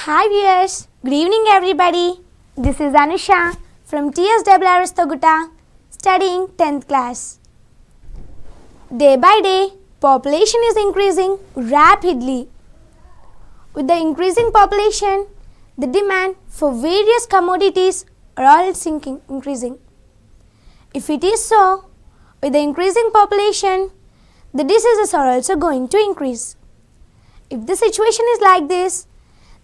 Hi viewers, good evening everybody. This is Anusha from TSWREIS studying 10th class. Day by day, population is increasing rapidly. With the increasing population, the demand for various commodities are all increasing. If it is so, with the increasing population, the diseases are also going to increase. If the situation is like this,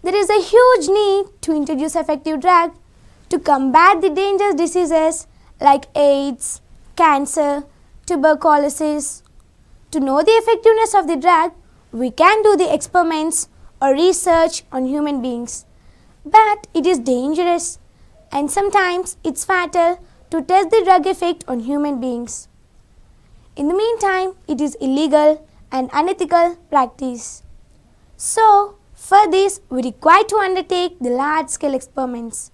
there is a huge need to introduce effective drug to combat the dangerous diseases like AIDS, cancer, tuberculosis. To know the effectiveness of the drug, we can do the experiments or research on human beings. But it is dangerous and sometimes it's fatal to test the drug effect on human beings. In the meantime, it is illegal and unethical practice. So, for this, we require to undertake the large-scale experiments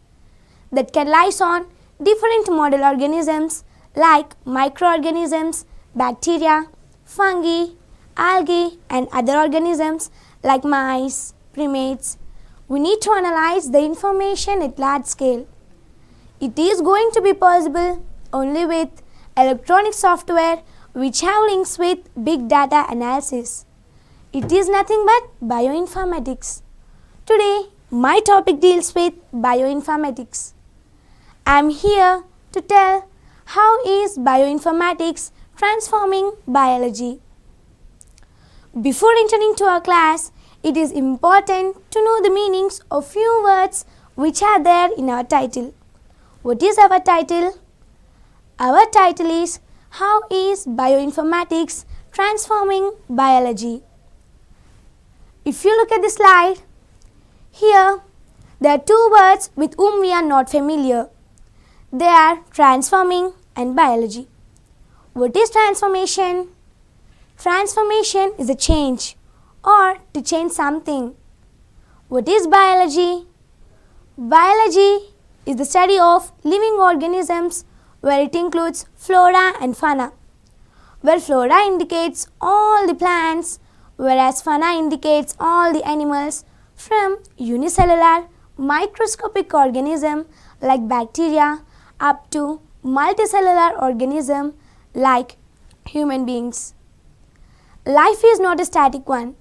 that can rely on different model organisms like microorganisms, bacteria, fungi, algae and other organisms like mice, primates. We need to analyze the information at large scale. It is going to be possible only with electronic software which have links with big data analysis. It is nothing but bioinformatics. Today, my topic deals with bioinformatics. I am here to tell how is bioinformatics transforming biology. Before entering to our class, it is important to know the meanings of few words which are there in our title. What is our title? Our title is How is Bioinformatics Transforming Biology? If you look at the slide, here there are two words with whom we are not familiar. They are transforming and biology. What is transformation? Transformation is a change or to change something. What is biology? Biology is the study of living organisms where it includes flora and fauna, where flora indicates all the plants, whereas fauna indicates all the animals from unicellular microscopic organism like bacteria up to multicellular organism like human beings. Life is not a static one.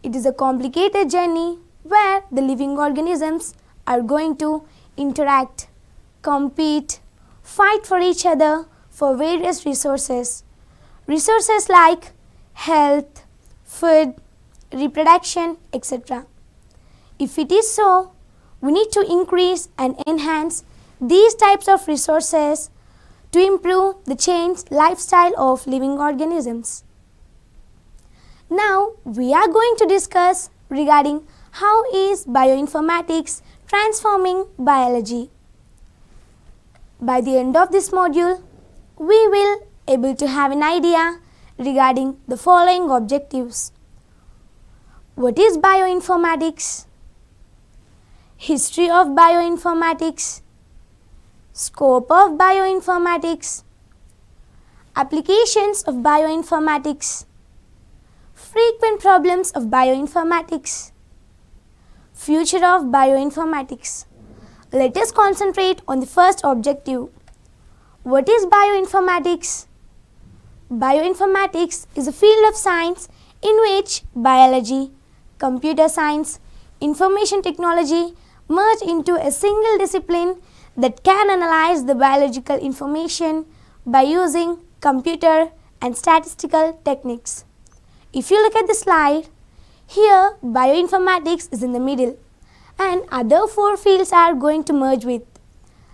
It is a complicated journey where the living organisms are going to interact, compete, fight for each other for various resources. Resources like health, food, reproduction, etc. If it is so, we need to increase and enhance these types of resources to improve the changed lifestyle of living organisms. Now, we are going to discuss regarding how is bioinformatics transforming biology. By the end of this module, we will able to have an idea regarding the following objectives. What is bioinformatics? History of bioinformatics. Scope of bioinformatics. Applications of bioinformatics. Frequent problems of bioinformatics. Future of bioinformatics. Let us concentrate on the first objective. What is bioinformatics? Bioinformatics is a field of science in which biology, computer science, information technology merge into a single discipline that can analyze the biological information by using computer and statistical techniques. If you look at the slide, here bioinformatics is in the middle and other four fields are going to merge with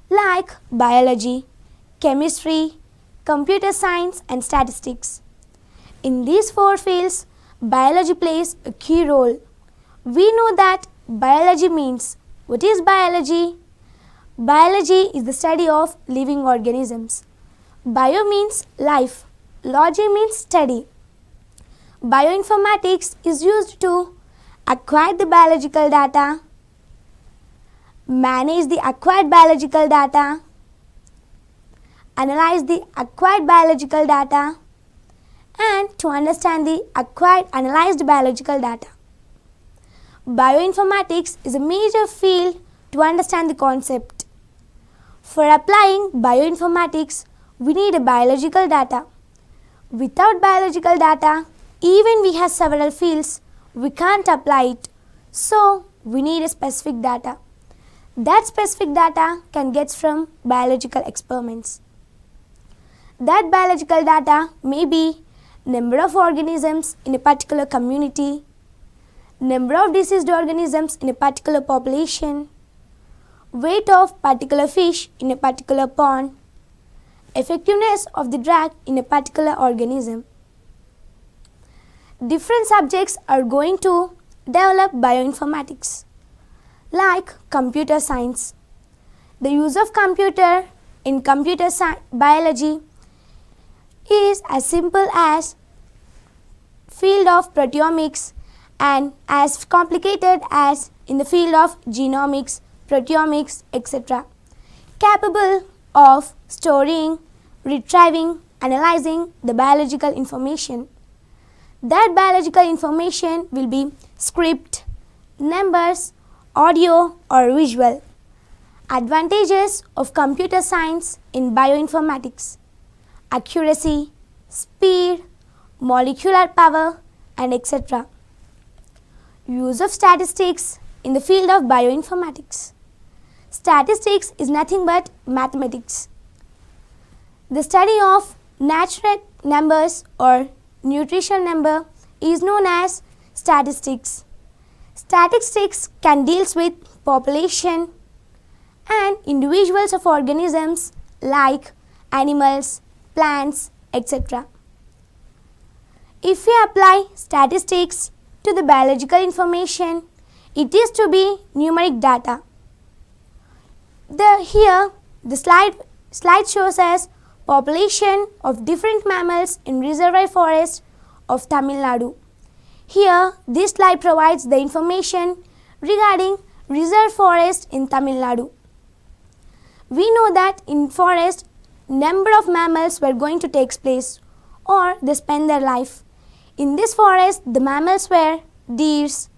like biology, chemistry, computer science and statistics. In these four fields, biology plays a key role. We know that biology means, what is biology? Biology is the study of living organisms. Bio means life, logy means study. Bioinformatics is used to acquire the biological data, manage the acquired biological data, analyze the acquired biological data and to understand the acquired analyzed biological data. bioinformatics is a major field to understand the concept. For applying bioinformatics, we need a biological data. Without biological data, even we have several fields, we can't apply it. So, we need a specific data. That specific data can get from biological experiments. That biological data may be number of organisms in a particular community, number of diseased organisms in a particular population, weight of particular fish in a particular pond, effectiveness of the drug in a particular organism. Different subjects are going to develop bioinformatics, like computer science. The use of computer in computer biology is as simple as field of proteomics and as complicated as in the field of genomics, proteomics, etc. Capable of storing, retrieving, analyzing the biological information. That biological information will be script, numbers, audio or visual. Advantages of computer science in bioinformatics: accuracy, speed, molecular power and etc. Use of statistics in the field of bioinformatics. Statistics is nothing but mathematics. The study of natural numbers or nutritional number is known as statistics. Statistics can deal with population and individuals of organisms like animals, plants, etc. If we apply statistics to the biological information, it is to be numeric data. Here the slide shows us population of different mammals in reservoir forest of Tamil Nadu. Here this slide provides the information regarding reserve forest in Tamil Nadu. We know that in forest number of mammals were going to take place or they spend their life. In this forest the mammals were deers,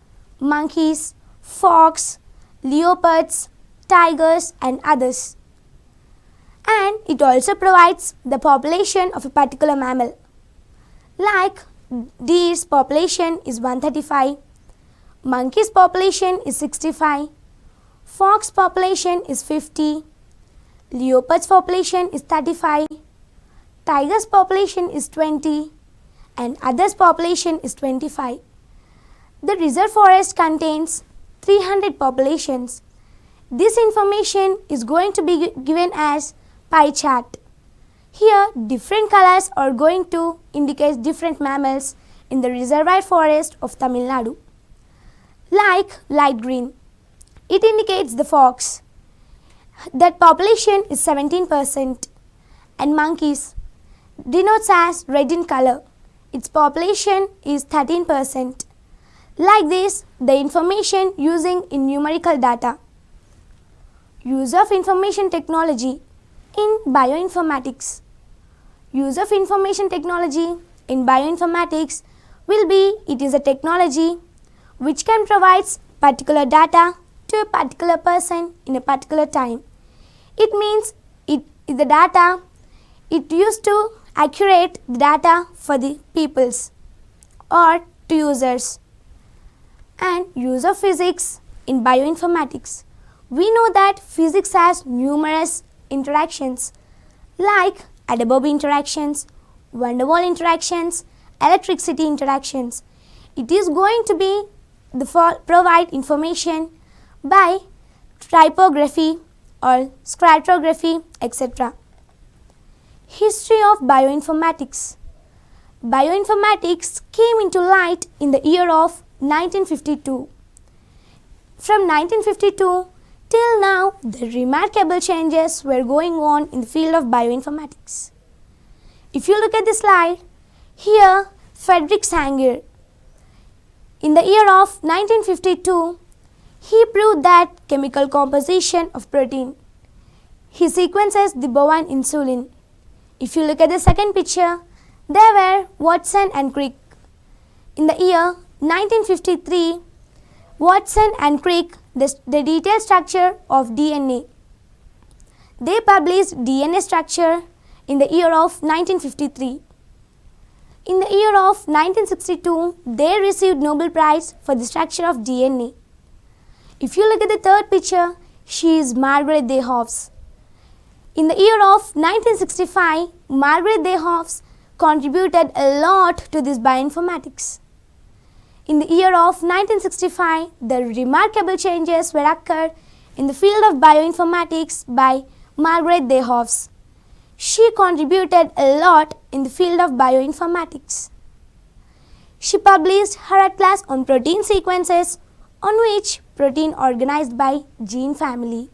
monkeys, fox, leopards, tigers and others. And it also provides the population of a particular mammal. Like deer's population is 135, monkey's population is 65, fox population is 50, leopard's population is 35, tiger's population is 20 and others population is 25. The reserve forest contains 300 populations. This information is going to be given as pie chart. Here different colors are going to indicate different mammals in the reservoir forest of Tamil Nadu. Like light green, it indicates the fox. That population is 17%, and monkeys denotes as red in color. Its population is 13%. Like this, the information using in numerical data. Use of information technology in bioinformatics. Use of information technology in bioinformatics will be, it is a technology which can provide particular data to a particular person in a particular time. It means it is the data, it used to accurate the data for the peoples or to users. And use of physics in bioinformatics. We know that physics has numerous interactions like Adabove interactions, van der Waals interactions, electricity interactions. It is going to be provide information by typography or stratigraphy, etc. History of bioinformatics. Bioinformatics came into light in the year of 1952. From 1952 till now, the remarkable changes were going on in the field of bioinformatics. If you look at the slide, here Frederick Sanger, in the year of 1952, he proved that chemical composition of protein. He sequences the bovine insulin. If you look at the second picture, there were Watson and Crick. In the year 1953, Watson and Crick the detailed structure of DNA. They published DNA structure in the year of 1953. In the year of 1962, they received Nobel Prize for the structure of DNA. If you look at the third picture, she is Margaret Dayhoffs. In the year of 1965, Margaret Dayhoffs contributed a lot to this bioinformatics. In the year of 1965, the remarkable changes were occurred in the field of bioinformatics by Margaret Dayhoffs. She contributed a lot in the field of bioinformatics. She published her atlas on protein sequences on which protein organized by gene family.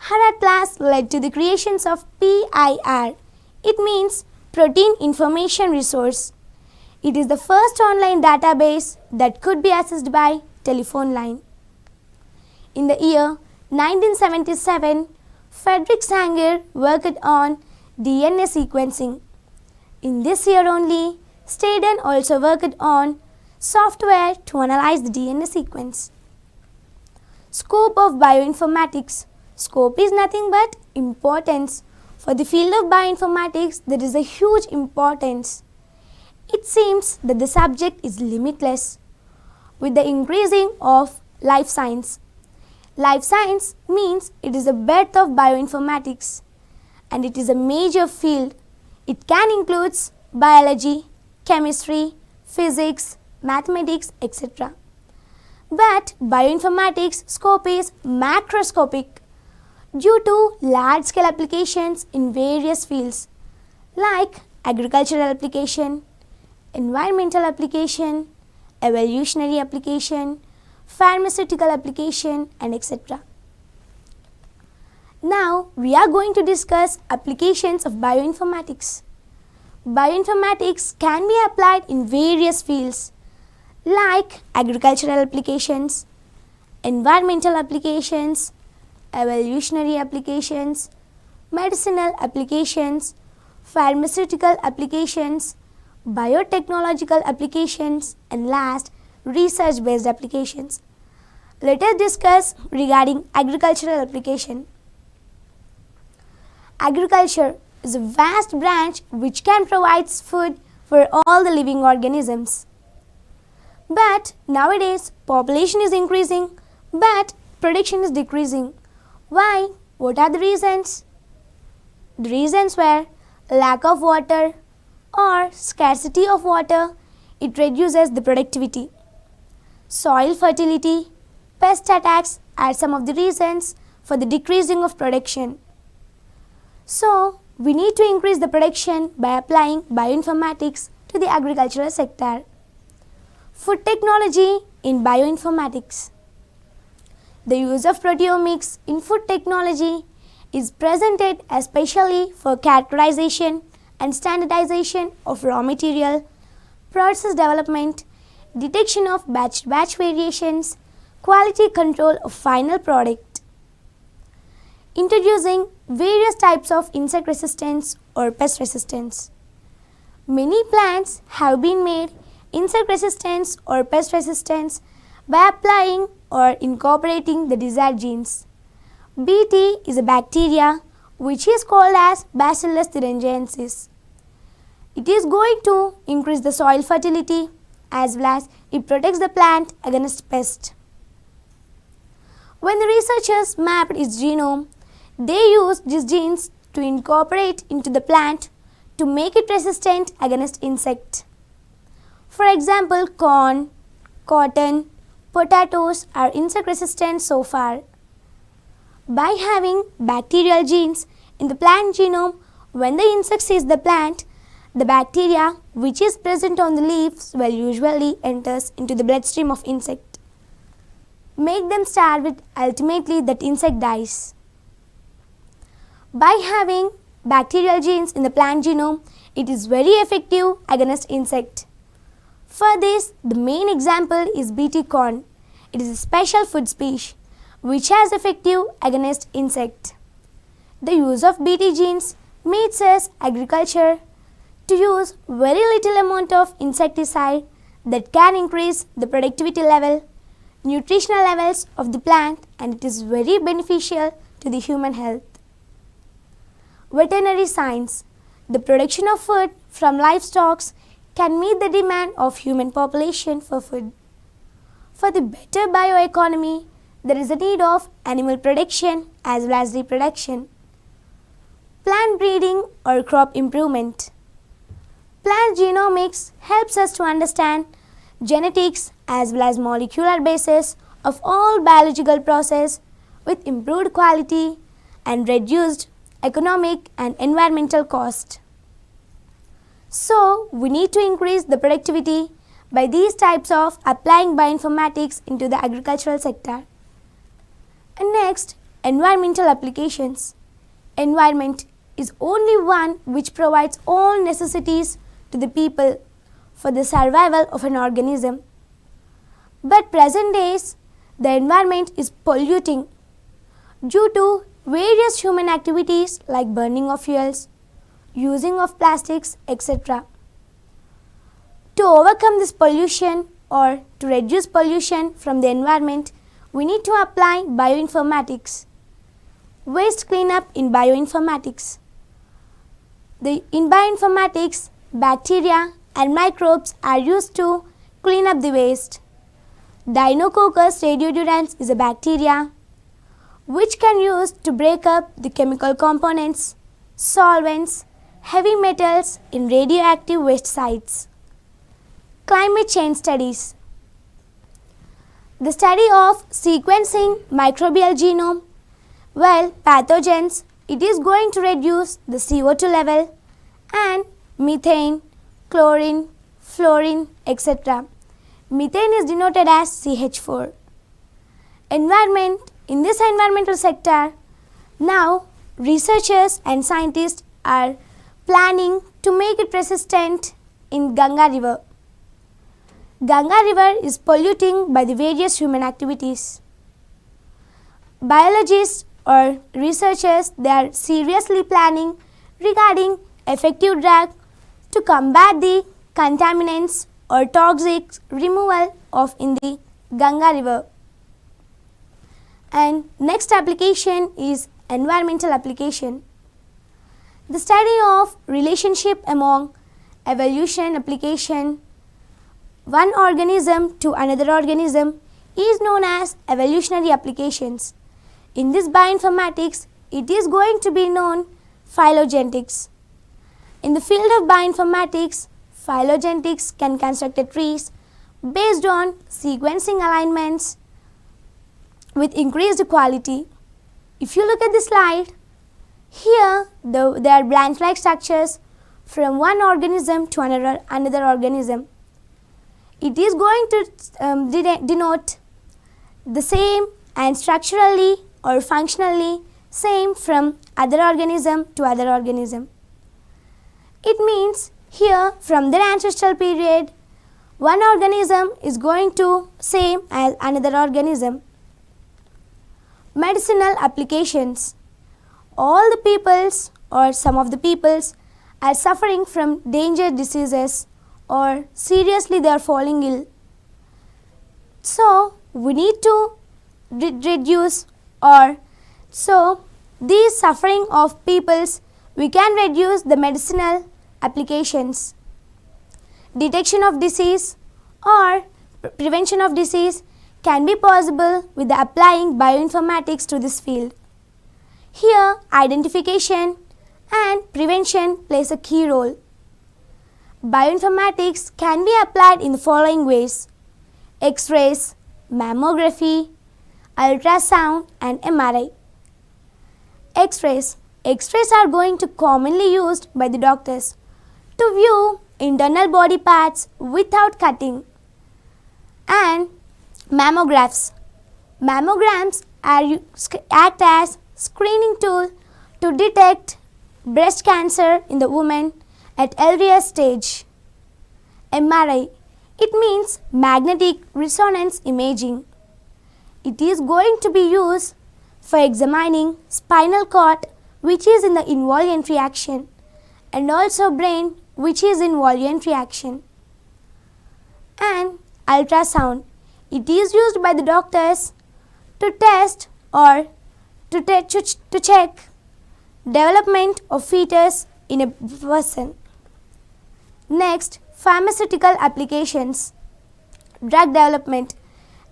Her atlas led to the creations of PIR. It means Protein Information Resource. It is the first online database that could be accessed by telephone line. In the year 1977, Frederick Sanger worked on DNA sequencing. In this year only, Staden also worked on software to analyze the DNA sequence. Scope of bioinformatics. Scope is nothing but importance. For the field of bioinformatics, there is a huge importance. It seems that the subject is limitless. With the increasing of life science. Life science means it is the birth of bioinformatics and it is a major field. It can include biology, chemistry, physics, mathematics, etc. But bioinformatics scope is macroscopic due to large-scale applications in various fields like agricultural application, environmental application, evolutionary application, pharmaceutical application, and etc. Now we are going to discuss applications of bioinformatics. Bioinformatics can be applied in various fields like agricultural applications, environmental applications, evolutionary applications, medicinal applications, pharmaceutical applications, biotechnological applications, and last, research-based applications. Let us discuss regarding agricultural application. Agriculture is a vast branch which can provide food for all the living organisms. But nowadays, population is increasing, but production is decreasing. Why? What are the reasons? The reasons were lack of water or scarcity of water. It reduces the productivity. Soil fertility, pest attacks are some of the reasons for the decreasing of production. So, we need to increase the production by applying bioinformatics to the agricultural sector. Food technology in bioinformatics. The use of proteomics in food technology is presented especially for characterization and standardization of raw material, process development, detection of batch-to-batch variations, quality control of final product. Introducing various types of insect resistance or pest resistance. Many plants have been made insect resistance or pest resistance by applying or incorporating the desired genes. Bt is a bacteria which is called as Bacillus thuringiensis. It is going to increase the soil fertility as well as it protects the plant against pests. When the researchers mapped its genome, they used these genes to incorporate into the plant to make it resistant against insects. For example, corn, cotton, potatoes are insect resistant so far. By having bacterial genes in the plant genome, when the insect sees the plant, the bacteria which is present on the leaves will usually enters into the bloodstream of insect. Make them starve it, ultimately that insect dies. By having bacterial genes in the plant genome, it is very effective against insect. For this, the main example is Bt corn. It is a special food species which has effective against insect. The use of Bt genes makes us agriculture to use very little amount of insecticide that can increase the productivity level nutritional levels of the plant, and it is very beneficial to the human health. Veterinary science. The production of food from livestock can meet the demand of human population for food. For the better bioeconomy, there is a need of animal production as well as reproduction. Plant breeding or crop improvement. Plant genomics helps us to understand genetics as well as molecular basis of all biological process with improved quality and reduced economic and environmental cost. So, we need to increase the productivity by these types of applying bioinformatics into the agricultural sector. And next, environmental applications. Environment is only one which provides all necessities to the people for the survival of an organism. But present days, the environment is polluting due to various human activities like burning of fuels, using of plastics, etc. To overcome this pollution or to reduce pollution from the environment, we need to apply bioinformatics. Waste cleanup in bioinformatics. In bioinformatics, bacteria and microbes are used to clean up the waste. Deinococcus radiodurans is a bacteria which can use to break up the chemical components, solvents, heavy metals in radioactive waste sites. Climate change studies. The study of sequencing microbial genome, well, pathogens, it is going to reduce the CO2 level and methane, chlorine, fluorine, etc. Methane is denoted as CH4. Environment. In this environmental sector, now researchers and scientists are planning to make it persistent in Ganga river. Ganga river is polluting by the various human activities. Biologists or researchers, they are seriously planning regarding effective drug to combat the contaminants or toxic removal of in the Ganga river. And next application is environmental application. The study of relationship among evolution application, one organism to another organism, is known as evolutionary applications. In this bioinformatics, it is going to be known phylogenetics. In the field of bioinformatics, phylogenetics can construct a trees based on sequencing alignments with increased quality. If you look at the slide, here there are branch-like structures from one organism to another organism. It is going to denote the same and structurally or functionally same from other organism to other organism. It means here from their ancestral period, one organism is going to same as another organism. Medicinal applications. All the peoples or some of the peoples are suffering from dangerous diseases or seriously they are falling ill. So we need to reduce these suffering of peoples, we can reduce the medicinal applications. Detection of disease or prevention of disease can be possible with the applying bioinformatics to this field. Here, identification and prevention plays a key role. Bioinformatics can be applied in the following ways: X-rays, mammography, ultrasound and MRI. X-rays. X-rays are going to commonly used by the doctors to view internal body parts without cutting. And mammographs. Mammograms act as screening tool to detect breast cancer in the woman at earlier stage. MRI. It means magnetic resonance imaging. It is going to be used for examining spinal cord which is in the involuntary action and also brain which is in voluntary action. And ultrasound. It is used by the doctors to test or to check development of fetus in a person. Next, pharmaceutical applications. Drug development.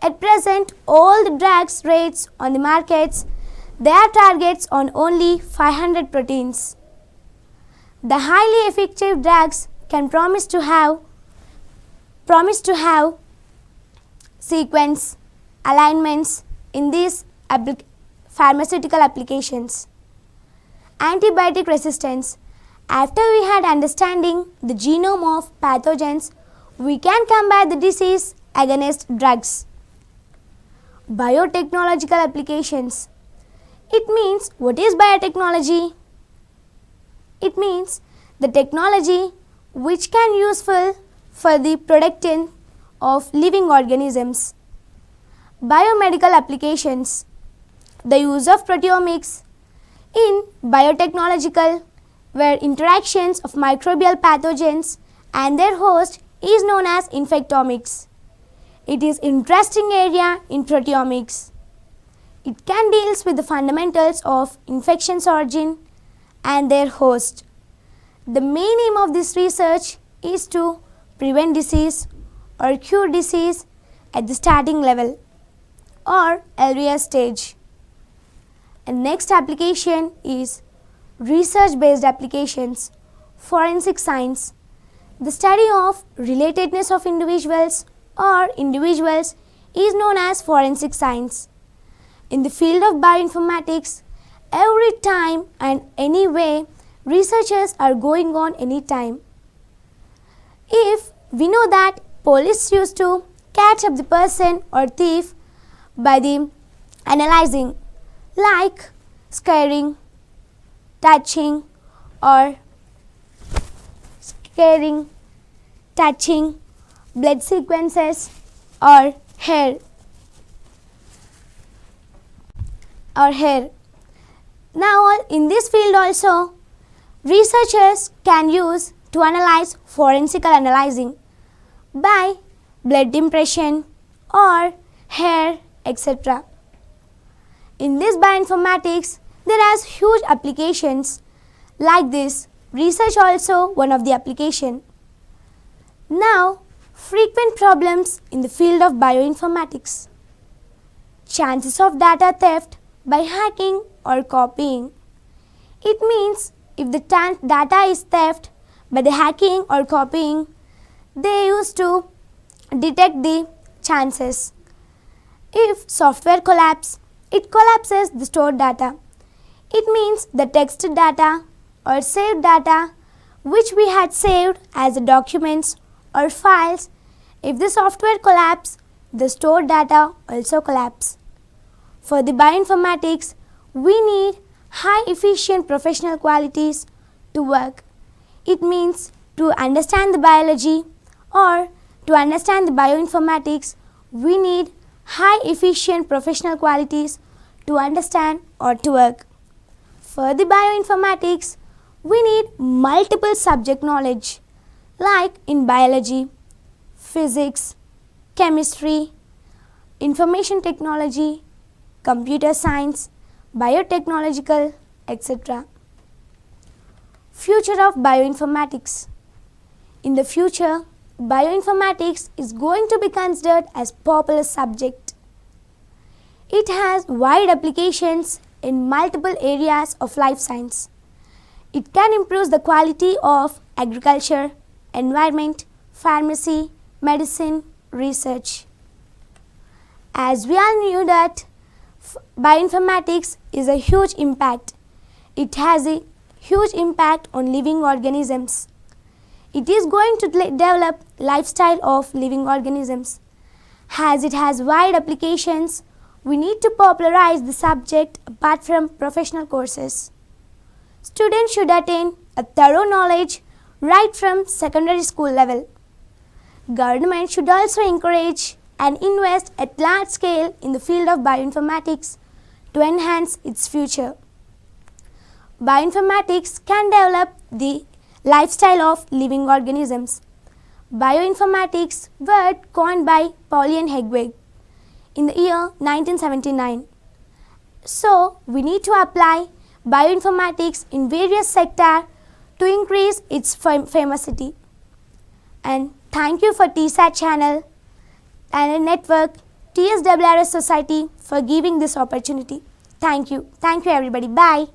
At present, all the drugs rates on the markets, they are targets on only 500 proteins. The highly effective drugs can promise to have sequence alignments in these pharmaceutical applications. Antibiotic resistance. After we had understanding the genome of pathogens, we can combat the disease against drugs. Biotechnological applications. It means, what is biotechnology? It means the technology which can useful for the production of living organisms. Biomedical applications. The use of proteomics in biotechnological, where interactions of microbial pathogens and their host is known as infectomics. It is interesting area in proteomics. It can deals with the fundamentals of infection's origin and their host. The main aim of this research is to prevent disease or cure disease at the starting level or earlier stage. And next application is research-based applications. Forensic science. The study of relatedness of individuals or individuals is known as forensic science. In the field of bioinformatics, every time and any way researchers are going on any time. If we know that police used to catch up the person or thief by the analyzing, like scaring, touching, blood sequences or hair. Now in this field also, researchers can use to analyze forensical analyzing by blood impression or hair, etc. In this bioinformatics, there are huge applications like this. Research also one of the application. Now, frequent problems in the field of bioinformatics. Chances of data theft by hacking or copying. It means if the data is theft by the hacking or copying, they used to detect the chances. If software collapse, it collapses the stored data. It means the text data or saved data which we had saved as documents or files. If the software collapse, the stored data also collapse. For the bioinformatics, we need high efficient professional qualities to work. It means to understand the biology or to understand the bioinformatics, we need high efficient professional qualities to understand or to work. For the bioinformatics, we need multiple subject knowledge like in biology, physics, chemistry, information technology, computer science, biotechnological, etc. Future of bioinformatics. In the future, bioinformatics is going to be considered as popular subject. It has wide applications in multiple areas of life science. It can improve the quality of agriculture, environment, pharmacy, medicine, research. As we all knew that bioinformatics is a huge impact. It has a huge impact on living organisms. It is going to develop lifestyle of living organisms. As it has wide applications, we need to popularize the subject apart from professional courses. Students should attain a thorough knowledge right from secondary school level. Government should also encourage and invest at large scale in the field of bioinformatics to enhance its future. Bioinformatics can develop the lifestyle of living organisms. Bioinformatics word coined by Pauline Hegweg. in the year 1979. So, we need to apply bioinformatics in various sectors to increase its famosity. And thank you for TSAT channel and a network TSWREIS Society for giving this opportunity. Thank you. Thank you everybody. Bye.